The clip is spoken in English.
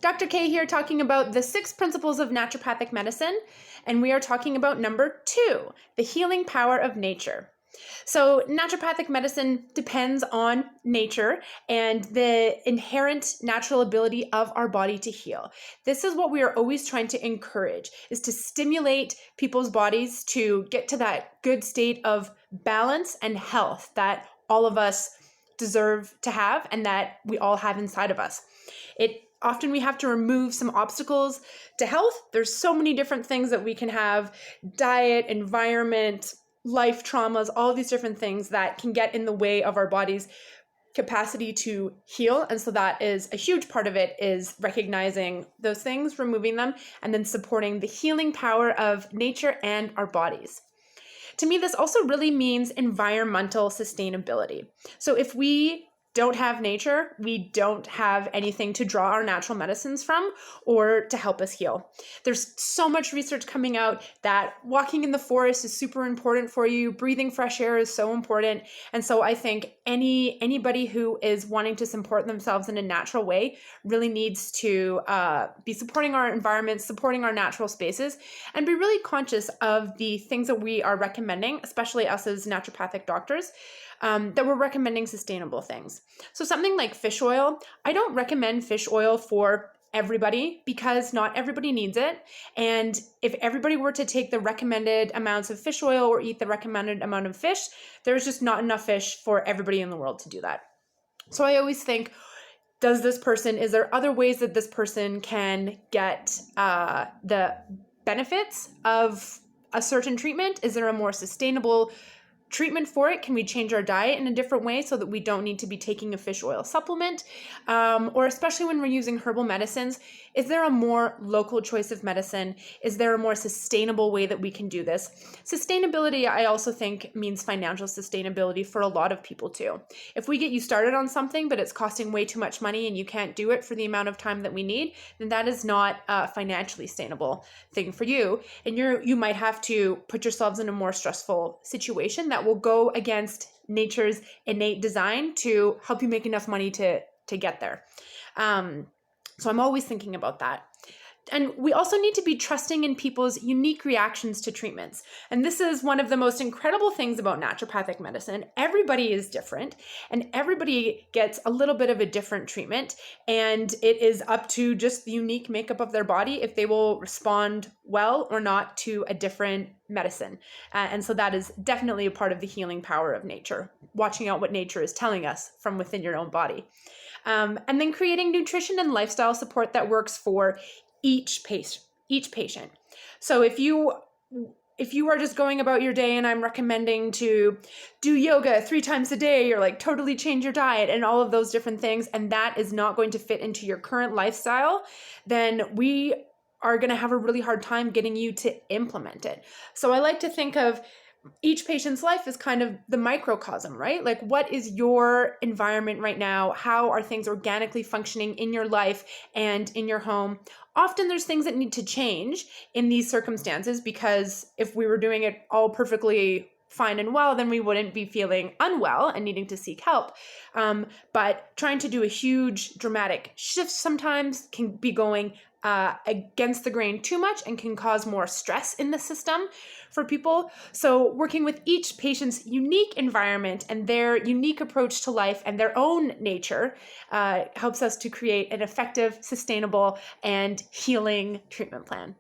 Dr. K here talking about the 6 principles of naturopathic medicine, and we are talking about number 2, the healing power of nature. So naturopathic medicine depends on nature and the inherent natural ability of our body to heal. This is what we are always trying to encourage, is to stimulate people's bodies to get to that good state of balance and health that all of us deserve to have and that we all have inside of us. Often we have to remove some obstacles to health. There's so many different things that we can have: diet, environment, life traumas, all of these different things that can get in the way of our body's capacity to heal. And so that is a huge part of it, is recognizing those things, removing them, and then supporting the healing power of nature and our bodies. To me, this also really means environmental sustainability. So if we don't have nature, we don't have anything to draw our natural medicines from or to help us heal. There's so much research coming out that walking in the forest is super important for you. Breathing fresh air is so important. And so I think anybody who is wanting to support themselves in a natural way really needs to be supporting our environment, supporting our natural spaces, and be really conscious of the things that we are recommending, especially us as naturopathic doctors, that we're recommending sustainable things. So something like fish oil, I don't recommend fish oil for everybody because not everybody needs it. And if everybody were to take the recommended amounts of fish oil or eat the recommended amount of fish, there's just not enough fish for everybody in the world to do that. So I always think, is there other ways that this person can get the benefits of a certain treatment? Is there a more sustainable treatment for it? Can we change our diet in a different way so that we don't need to be taking a fish oil supplement? Or especially when we're using herbal medicines, is there a more local choice of medicine? Is there a more sustainable way that we can do this? Sustainability, I also think, means financial sustainability for a lot of people too. If we get you started on something, but it's costing way too much money and you can't do it for the amount of time that we need, then that is not a financially sustainable thing for you. And you might have to put yourselves in a more stressful situation that will go against nature's innate design to help you make enough money to get there. So I'm always thinking about that. And we also need to be trusting in people's unique reactions to treatments. And this is one of the most incredible things about naturopathic medicine. Everybody is different and everybody gets a little bit of a different treatment. And it is up to just the unique makeup of their body if they will respond well or not to a different medicine. And so that is definitely a part of the healing power of nature, watching out what nature is telling us from within your own body. And then creating nutrition and lifestyle support that works for each patient. So if you are just going about your day and I'm recommending to do yoga 3 times a day or like totally change your diet and all of those different things, and that is not going to fit into your current lifestyle, then we are going to have a really hard time getting you to implement it. So I like to think of each patient's life is kind of the microcosm, right? Like, what is your environment right now? How are things organically functioning in your life and in your home? Often there's things that need to change in these circumstances, because if we were doing it all perfectly fine and well, then we wouldn't be feeling unwell and needing to seek help. But trying to do a huge dramatic shift sometimes can be going against the grain too much and can cause more stress in the system for people. So working with each patient's unique environment and their unique approach to life and their own nature helps us to create an effective, sustainable, and healing treatment plan.